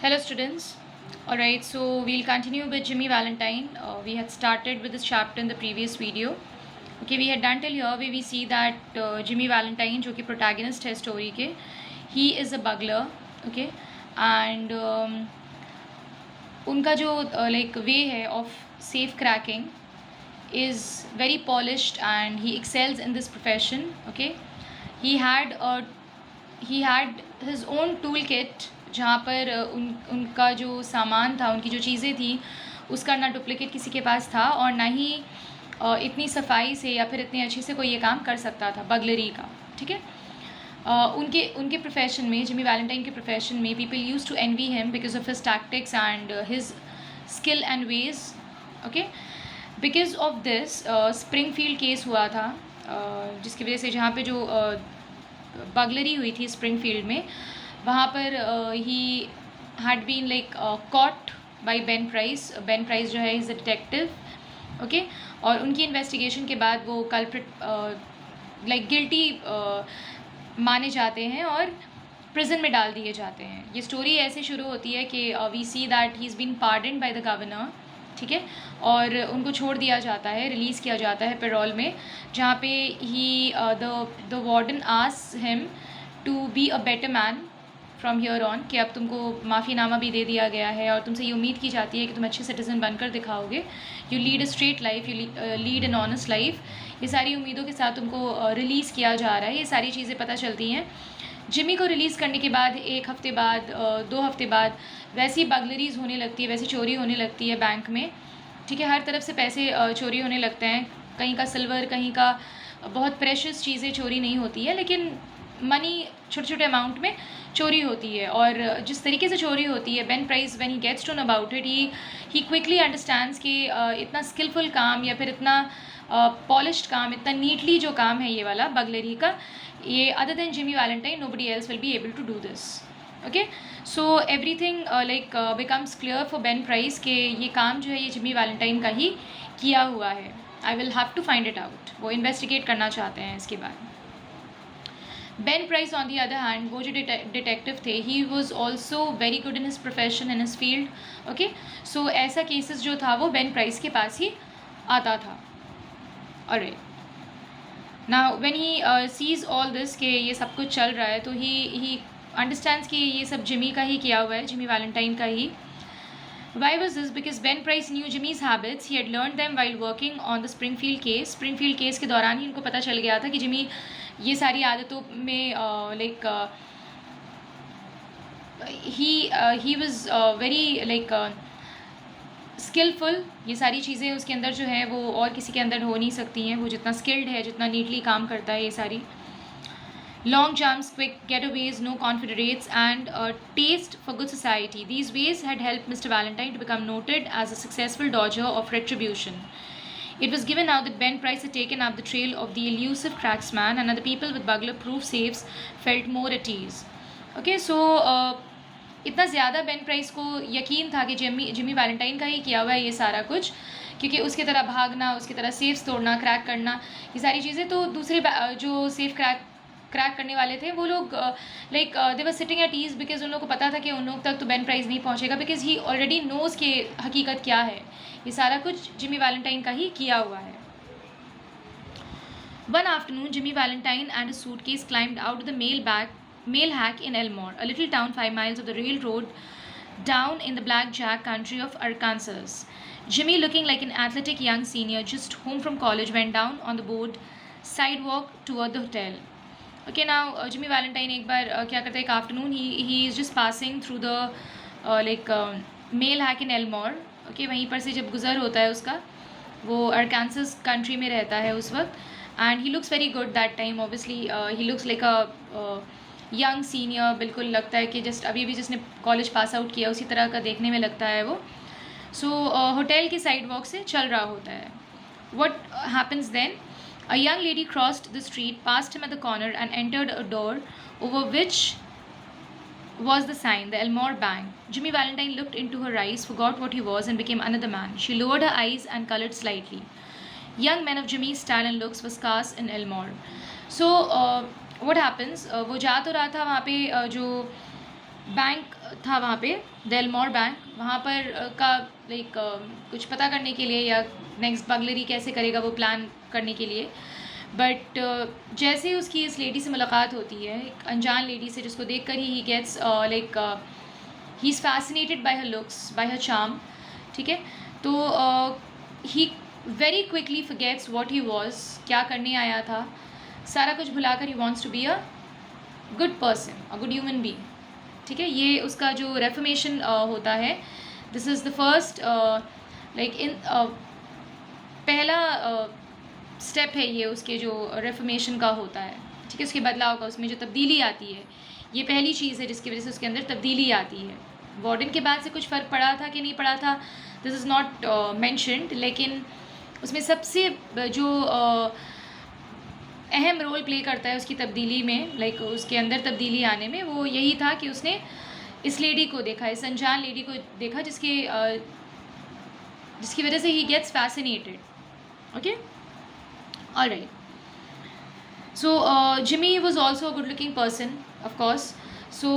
Hello students. Alright, so we'll continue with Jimmy Valentine. We had started with this chapter in the previous video. Okay, we had done till here where we see that Jimmy Valentine, जो कि protagonist है story के, he is a bugler. Okay, and उनका जो like way है of safe cracking is very polished and he excels in this profession. Okay, he had his own toolkit जहाँ पर उनका जो सामान था, उनकी जो चीज़ें थी, उसका ना डुप्लिकेट किसी के पास था और ना ही इतनी सफाई से या फिर इतनी अच्छे से कोई ये काम कर सकता था बगलरी का. ठीक है. उनके प्रोफेशन में, जिमी वैलेंटाइन के प्रोफेशन में, people use to envy him because of his tactics and his skill and ways. Okay, because of this Springfield case हुआ था, जिसकी वजह से जहाँ पे जो बगलरी हुई थी स्प्रिंगफील्ड में, वहाँ पर he had been like caught by Ben Price. Ben Price जो है इज़ अ डिटेक्टिव. ओके, और उनकी इन्वेस्टिगेशन के बाद वो कल्प्रिट लाइक गिल्टी माने जाते हैं और प्रिजन में डाल दिए जाते हैं. ये स्टोरी ऐसे शुरू होती है कि we see that he is been pardoned by the governor. ठीक है, और उनको छोड़ दिया जाता है, रिलीज़ किया जाता है पेरोल में, जहाँ पे ही the warden asks him to be a better man from here on, कि अब तुमको माफ़ीनामा भी दे दिया गया है और तुमसे ये उम्मीद की जाती है कि तुम अच्छे सिटीज़न बनकर दिखाओगे. You lead a straight life, you lead an honest life. ये सारी उम्मीदों के साथ तुमको रिलीज़ किया जा रहा है. ये सारी चीज़ें पता चलती हैं. जिमी को रिलीज़ करने के बाद 1 हफ़्ते बाद, 2 हफ़्ते बाद वैसी बगलरीज होने लगती है, वैसी चोरी होने लगती है बैंक में. ठीक है, हर तरफ से पैसे चोरी होने लगते हैं. कहीं का सिल्वर, कहीं का बहुत प्रेशियस चीज़ें चोरी नहीं होती है, लेकिन मनी छोटे छोटे अमाउंट में चोरी होती है. और जिस तरीके से चोरी होती है, Ben Price when he gets to know about it, he quickly understands कि इतना स्किलफुल काम या फिर इतना पॉलिश्ड काम, इतना नीटली जो काम है ये वाला बगलरी का, ये other than Jimmy Valentine nobody else will be able to do this. Okay, so everything like becomes clear for Ben Price कि ये काम जो है ये जिमी वैलेंटाइन का ही किया हुआ है. I will have to find it out. वो इन्वेस्टिगेट करना चाहते हैं इसके बाद. Ben Price on the other hand, वो जो डिटेक्टिव थे, he was also very good in his profession, in his field. Okay, so ऐसा केसेस जो था वो बेन प्राइस के पास ही आता था. Alright, now when he sees all this कि ये सब कुछ चल रहा है, तो ही अंडरस्टैंड्स कि ये सब जिमी का ही किया हुआ है, जिमी वैलेंटाइन का ही. Why was this? Because Ben Price knew Jimmy's habits. He had learned them while working on the Springfield case. Springfield case के दौरान ही इनको पता चल गया था कि जिमी ये सारी आदतों में like he was very like skillful. ये सारी चीज़ें उसके अंदर जो है वो और किसी के अंदर हो नहीं सकती हैं. वो जितना स्किल्ड है, जितना नीटली काम करता है, ये सारी long jumps, quick getaways, no confederates, and a taste for good society. These ways had helped Mr. Valentine to become noted as a successful dodger of retribution. It was given now that Ben Price had taken up the trail of the elusive cracksman, and other people with burglar-proof safes felt more at ease. Okay, so इतना ज़्यादा Ben price को यकीन था कि Jimmy Valentine का ही किया हुआ है ये सारा कुछ, क्योंकि उसकी तरह भागना, उसकी तरह सेफ्स तोड़ना, क्रैक करना, ये सारी चीज़ें तो दूसरे जो सेफ क्रैक करने वाले थे वो लोग like they were sitting at ease, because उन लोगों को पता था कि उन लोग तक तो बेन प्राइस नहीं पहुंचेगा, बिकॉज ही ऑलरेडी नोज़ के हकीकत क्या है. ये सारा कुछ जिमी वैलेंटाइन का ही किया हुआ है. One afternoon, Jimmy Valentine and his suitcase climbed out of the mail hack in Elmore, a little town 5 miles of the railroad down in the blackjack country of Arkansas. Jimmy, looking like an athletic young senior just home from college, went down on the board sidewalk toward the hotel. Okay, now Jimmy Valentine एक बार क्या करता है, एक afternoon he is just passing through the like mail hack in Elmore. Okay, वहीं पर से जब गुजर होता है उसका, वो अरकानसस कंट्री में रहता है उस वक्त, and he looks very good that time. Obviously he looks like a young senior. बिल्कुल लगता है कि जस्ट अभी जिसने कॉलेज पास आउट किया उसी तरह का देखने में लगता है वो. सो होटल के साइड वॉक से चल रहा होता है. What happens then? A young lady crossed the street, passed him at the corner, and entered a door over which was the sign, the Elmore Bank. Jimmy Valentine looked into her eyes, forgot what he was, and became another man. She lowered her eyes and colored slightly. Young men of Jimmy's style and looks were scarce in Elmore. So, what happens? वो जा तो रहा था वहाँ पे जो bank था वहाँ पे, द एल्मोर बैंक, वहाँ पर का लाइक कुछ पता करने के लिए या नेक्स्ट बगलरी कैसे करेगा वो प्लान करने के लिए। बट जैसे ही उसकी इस लेडी से मुलाकात होती है, एक अनजान लेडी से, जिसको देख कर he gets like he is fascinated by her looks, by her charm, ठीक है। तो he very quickly forgets what he was, क्या करने आया था, सारा कुछ भुलाकर he wants to be a good person, a good human being, ठीक है। ये उसका जो रेफर्मेशन होता है, this is the first like in पहला स्टेप है ये उसके जो रेफर्मेशन का होता है, ठीक है, उसके बदलाव का, उसमें जो तब्दीली आती है, ये पहली चीज़ है जिसकी वजह से उसके अंदर तब्दीली आती है। वार्डन के बाद से कुछ फ़र्क पड़ा था कि नहीं पड़ा था, दिस इज़ नॉट मैंशनड, लेकिन उसमें सबसे जो अहम रोल प्ले करता है उसकी तब्दीली में, लाइक उसके अंदर तब्दीली आने में, वो यही था कि उसने इस लेडी को देखा, इस अनजान लेडी को देखा, जिसकी वजह से he gets fascinated, okay, alright. So Jimmy was also a good looking person, of course. So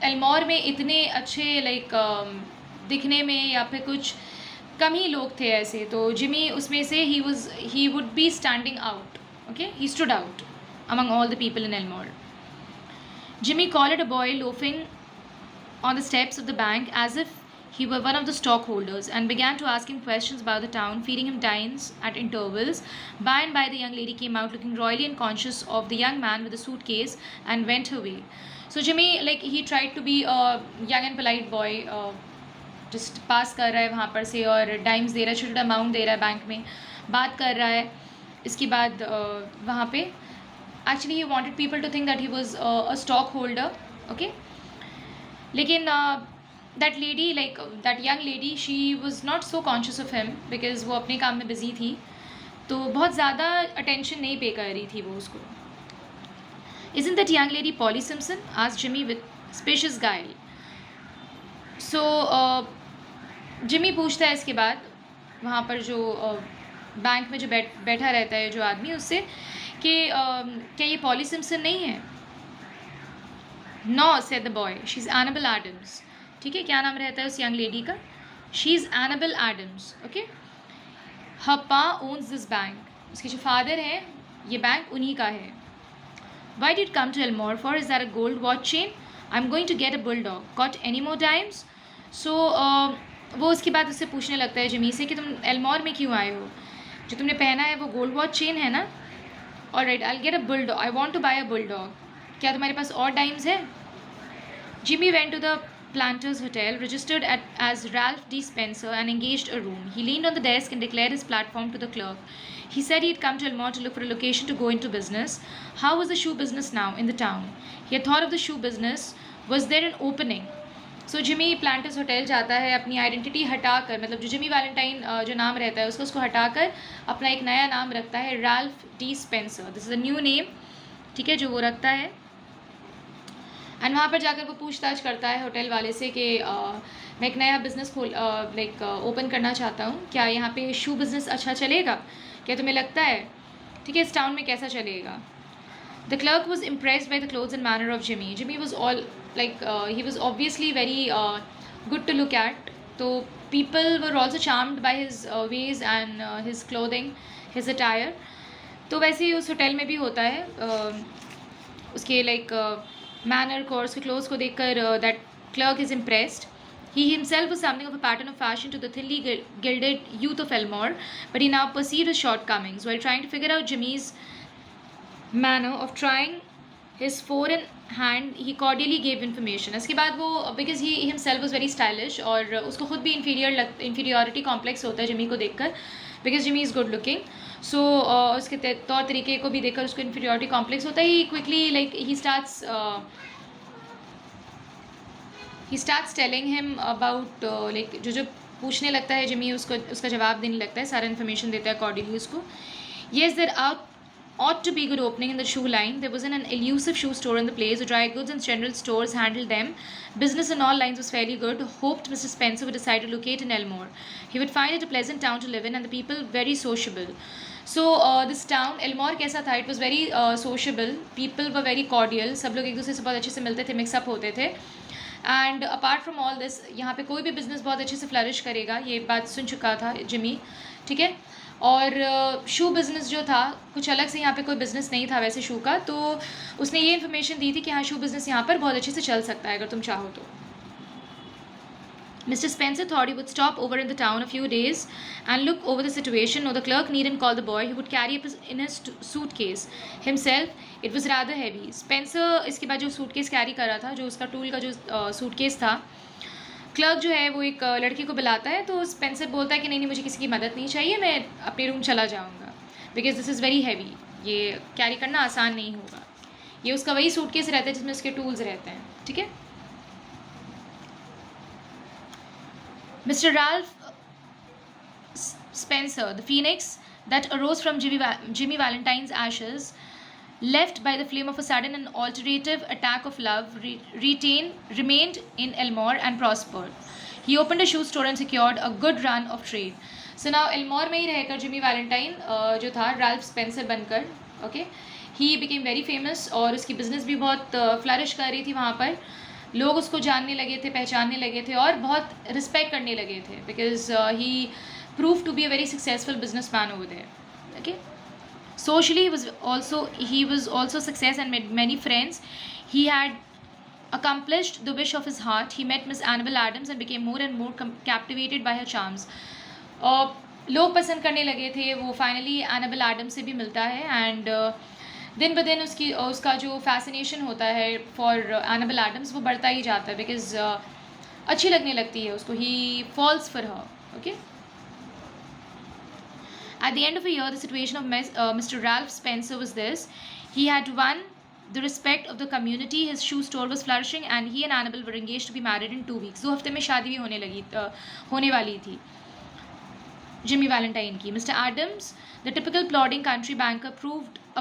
Elmore में इतने अच्छे लाइक दिखने में या फिर कुछ कम ही लोग थे ऐसे, तो जिमी उसमें से he would be standing out, okay, he stood out among all the people in Elmore. Jimmy collared a boy loafing on the steps of the bank as if he were one of the stockholders and began to ask him questions about the town, feeding him dimes at intervals. By and by the young lady came out looking royally unconscious of the young man with the suitcase and went her way. So Jimmy, like, he tried to be a young and polite boy, just pass कर रहा है वहाँ पर से और dimes दे रहा है, छोटा अमाउंट दे रहा है बैंक में, बात कर रहा है। इसके बाद वहाँ पे actually he wanted people to think that he was a stockholder, okay, लेकिन that lady, like that young lady, she was not so conscious of him because वो अपने काम में बिजी थी, तो बहुत ज़्यादा अटेंशन नहीं पे कर रही थी वो उसको। Isn't that young lady Polly Simpson? asked Jimmy with suspicious guile. So Jimmy पूछता है इसके बाद वहाँ पर जो बैंक में जो बैठा रहता है जो आदमी, उससे कि क्या ये पॉली सिम्पसन नहीं है? No, said the boy, she is Annabel Adams, ठीक है। क्या नाम रहता है उस यंग लेडी का? She is Annabel Adams, okay. Her pa owns this bank, उसके जो फादर हैं ये बैंक उन्हीं का है। Why did come to Elmore for? Is that a gold watch chain? I am going to get a bulldog, got any more times? So वो उसके बाद उससे पूछने लगता है जिमी से कि तुम एल्मोर में क्यों आए हो, जो तुमने पहना है वो गोल्ड वॉच चेन है ना? Alright, I will get a bulldog, I want to buy a bulldog, क्या तुम्हारे पास और डाइम्स है? Jimmy went to the Planters Hotel, registered as Ralph D. Spencer and engaged a room. He leaned on the desk and declared his platform to the clerk. He said he had come to Elmore to look for a location to go into business. How was the shoe business now in the town? He had thought of the shoe business. Was there an opening? So Jimmy planters hotel जाता है अपनी identity हटाकर, मतलब जो Jimmy Valentine जो नाम रहता है उसको हटाकर अपना एक नया नाम रखता है, Ralph D Spencer, this is a new name, ठीक है, जो वो रखता है। एंड वहाँ पर जाकर वो पूछताछ करता है होटल वाले से कि मैं एक नया बिज़नेस लाइक ओपन करना चाहता हूँ, क्या यहाँ पे शू बिज़नेस अच्छा चलेगा, क्या तुम्हें लगता है, ठीक है, इस टाउन में कैसा चलेगा? The clerk was impressed by the clothes and manner of Jimmy. Jimmy was all like he was obviously very good to look at. So people were also charmed by his ways and his clothing, his attire. तो वैसे ही उस hotel में भी होता है, उसके like manner को और उसके clothes को देखकर that clerk is impressed. He himself was something of a pattern of fashion to the thinly gilded youth of Elmore, but he now perceived his shortcomings while trying to figure out Jimmy's manner of trying his four in hand. He cordially gave information. इसके बाद वो because he himself was very stylish और उसको खुद भी inferiority complex होता है Jimmy को देखकर, because Jimmy is good looking. So उसके तौर तरीके को भी देखकर उसको inferiority complex होता है. He quickly like he starts telling him about like जो पूछने लगता है जिमी उसका जवाब देने लगता है, सारा इन्फॉर्मेशन देता है cordially उसको. Yes, there are ought to be good opening in the shoe line. There wasn't an elusive shoe store in the place. The dry goods and general stores handled them. Business in all lines was fairly good. Hoped Mr. Spencer would decide to locate in Elmore. He would find it a pleasant town to live in and the people very sociable. So this town Elmore कैसा था? It was very sociable. People were very cordial. सब लोग एक दूसरे से बहुत अच्छे से मिलते थे, मिक्स अप होते थे. And apart from all this, यहाँ पे कोई भी बिज़नेस बहुत अच्छे से फ्लरिश करेगा, ये बात सुन चुका था जिमी. ठीक है. और शू बिज़नेस जो था, कुछ अलग से यहाँ पे कोई बिज़नेस नहीं था वैसे शू का, तो उसने ये इन्फॉर्मेशन दी थी कि हाँ शू बिज़नेस यहाँ पर बहुत अच्छे से चल सकता है अगर तुम चाहो तो. Mr. Spencer thought he would stop over in the town a few days and look over the situation. No, the clerk needn't call the boy. He would carry up in his suitcase himself. It was rather heavy. Spencer इसके बाद जो suitcase carry कर रहा था, जो उसका tool का जो सूटकेस था, क्लर्क जो है वो एक लड़के को बुलाता है, तो स्पेंसर बोलता है कि नहीं नहीं मुझे किसी की मदद नहीं चाहिए, मैं अपने रूम चला जाऊँगा, because this is very heavy, ये कैरी करना आसान नहीं होगा. ये उसका वही सूटकेस रहता है जिसमें उसके टूल्स रहते हैं. ठीक है. Mr. Ralph Spencer, the phoenix that arose from Jimmy Valentine's ashes, left by the flame of a sudden and alterative attack of love, remained in Elmore and prospered. He opened a shoe store and secured a good run of trade. So now Elmore में ही रहकर Jimmy Valentine जो था Ralph Spencer बनकर, okay, he became very famous और उसकी business भी बहुत flourish कर रही थी वहाँ पर. लोग उसको जानने लगे थे, पहचानने लगे थे और बहुत रिस्पेक्ट करने लगे थे, because he prove to be a very successful business man over there. Okay. Socially, he was also success and made many friends. He had accomplished the wish of his heart. He met Miss Annabel Adams and became more and more captivated by her charms. लोग पसंद करने लगे थे. वो finally Annabelle Adams से भी मिलता है एंड दिन ब दिन उसका जो फैसिनेशन होता है फॉर एनाबेल एडम्स वो बढ़ता ही जाता है, बिकॉज अच्छी लगने लगती है उसको. He falls for her. Okay. At the end of a year, the situation of Mr. Ralph Spencer was this. He had won the respect of the community. His shoe store was flourishing and he and Annabel were engaged to be married in 2 weeks. 2 हफ्ते में शादी भी होने वाली थी Jimmy Valentine की. Mr. Adams, the typical plodding country banker,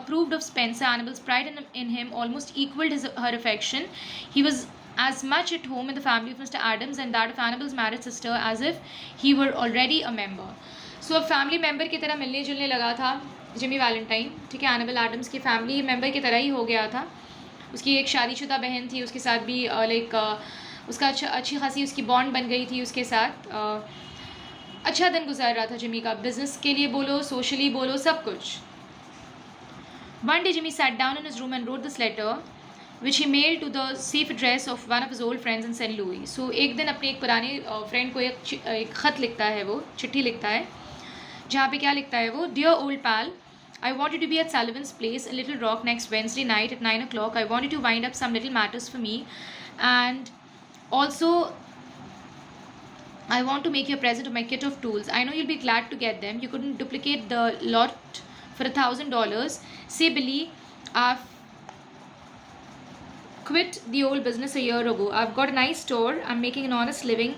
approved of Spencer. Annabel's pride in him almost equaled her affection. He was as much at home in the family of Mr. Adams and that of Annabel's married sister as if he were already a member. सो अब family member की तरह मिलने जुलने लगा था Jimmy Valentine. ठीक है. Annabelle Adams की फैमिली मेम्बर की तरह ही हो गया था. उसकी एक शादीशुदा बहन थी, उसके साथ भी लाइक उसका अच्छी खासी उसकी बॉन्ड बन गई थी उसके साथ. अच्छा दिन गुजार रहा था जिमी का, बिजनेस के लिए बोलो, सोशली बोलो, सब कुछ. One day Jimmy sat down in his room and wrote this letter which he mailed to the safe address of one of his old friends in St. Louis. So एक दिन अपने एक पुराने फ्रेंड को एक ख़त लिखता है, वो चिट्ठी लिखता है, जहाँ पे क्या लिखता है वो. Dear old pal, I want you to be at Sullivan's place in Little Rock next Wednesday night at 9 o'clock. I want you to wind up some little matters for me, and also I want to make you a present of my kit of tools. I know you'll be glad to get them. You couldn't duplicate the lot for $1,000. Say Billy, I've quit the old business a year ago. I've got a nice store. I'm making an honest living.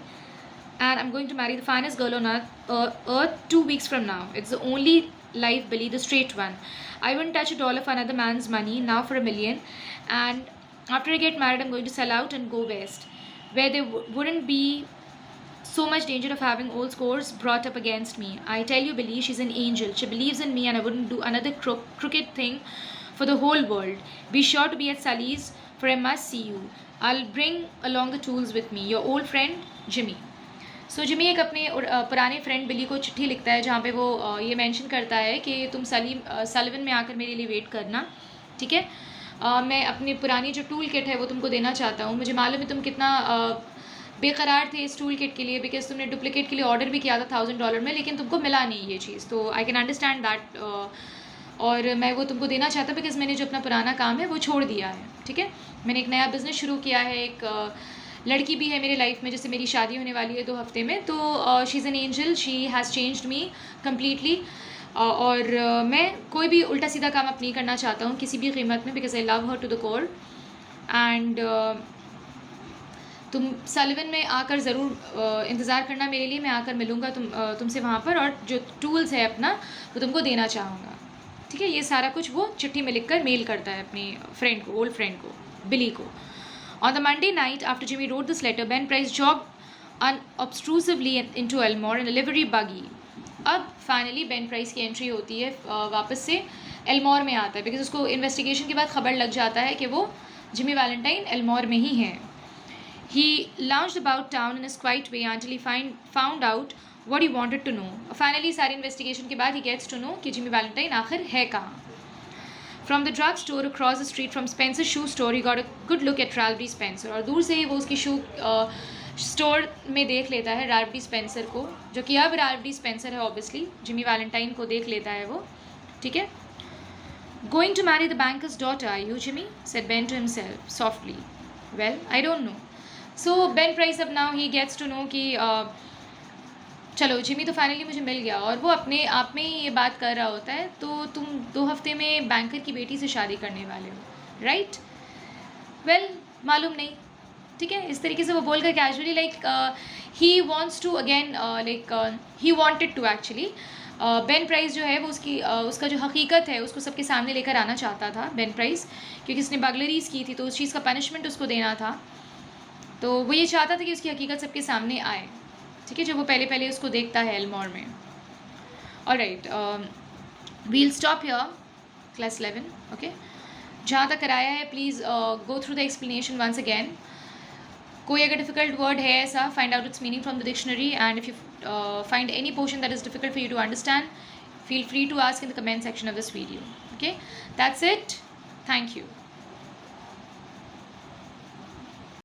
And I'm going to marry the finest girl on earth 2 weeks from now. It's the only life, Billy, the straight one. I wouldn't touch a dollar for another man's money, now for $1 million. And after I get married, I'm going to sell out and go west, where there wouldn't be so much danger of having old scores brought up against me. I tell you, Billy, she's an angel. She believes in me and I wouldn't do another crooked thing for the whole world. Be sure to be at Sully's, for I must see you. I'll bring along the tools with me. Your old friend, Jimmy. So Jimmy एक अपने पुराने friend बिली को चिट्ठी लिखता है जहाँ पे वो ये मेंशन करता है कि तुम सलिवन में आकर मेरे लिए वेट करना. ठीक है. मैं अपनी पुरानी जो टूल किट है वो तुमको देना चाहता हूँ. मुझे मालूम है तुम कितना बेकरार थे इस टूल किट के लिए, बिकॉज तुमने डुप्लीकेट के लिए ऑर्डर भी किया था $1,000 में, लेकिन तुमको मिला नहीं ये चीज़. तो आई कैन अंडरस्टैंड दैट. और मैं वो तुमको देना चाहता हूँ बिकॉज मैंने जो अपना पुराना काम है वो छोड़ दिया है. ठीक है. मैंने एक नया बिज़नेस शुरू किया है. एक लड़की भी है मेरी लाइफ में, जैसे मेरी शादी होने वाली है 2 हफ्ते में, तो she is an angel. She has changed me completely. और मैं कोई भी उल्टा सीधा काम अब नहीं करना चाहता हूँ किसी भी कीमत में, because I love her to the core. And तुम सलिवन में आकर ज़रूर इंतज़ार करना मेरे लिए. मैं आकर मिलूँगा तुमसे वहाँ पर, और जो टूल्स है अपना वो तुमको देना चाहूँगा. ठीक है, ये सारा कुछ वो चिट्ठी में लिखकर मेल करता है अपनी फ्रेंड को, ओल्ड फ्रेंड को, बिली को. On the Monday night after Jimmy wrote this letter, Ben Price jogged unobtrusively into Elmore in a livery buggy. अब फाइनली बेन प्राइस की एंट्री होती है, वापस से एल्मोर में आता है, बिकॉज उसको इन्वेस्टिगेशन के बाद खबर लग जाता है कि वो जिमी वैलेंटाइन एल्मोर में ही हैं. He lounged about town in his quiet way until he found out what he wanted to know. Finally सारी इन्वेस्टिगेशन के बाद he gets to know कि जिमी वैलेंटाइन आखिर है कहाँ. From the drug store across the street from Spencer's shoe store, he got a good look at Ralph D. Spencer. और दूर से ही वो उसकी शू स्टोर में देख लेता है राल्फ डी स्पेंसर को, जो कि अब राल्फ डी स्पेंसर है ऑब्वियसली. जिमी वैलेंटाइन को देख लेता है वो. ठीक है. Going to marry the banker's daughter, are you, Jimmy? said Ben to himself softly. Well, I don't know. So Ben Price अब now he gets to know कि चलो जिमी तो फाइनली मुझे मिल गया, और वो अपने आप में ही ये बात कर रहा होता है, तो तुम 2 हफ्ते में बैंकर की बेटी से शादी करने वाले हो, राइट? वेल, मालूम नहीं. ठीक है, इस तरीके से वो बोल कर casually like he wants to again like he wanted to actually Ben Price जो है वो उसका जो हकीकत है उसको सबके सामने लेकर आना चाहता था बेन प्राइस, क्योंकि उसने बगलरीज की थी तो उस चीज़ का पनिशमेंट उसको देना था. तो वो ये चाहता था कि उसकी हकीकत सबके सामने आए. ठीक है, जो वो पहले उसको देखता है एल्मोर में. Alright, we'll stop here, class 11. Okay, जहाँ तक कराया है please go through the explanation once again. कोई अगर डिफिकल्ट वर्ड है ऐसा, find out its meaning from the dictionary, and if you find any portion that is difficult for you to understand, feel free to ask in the comment section of this video. Okay, that's it. Thank you.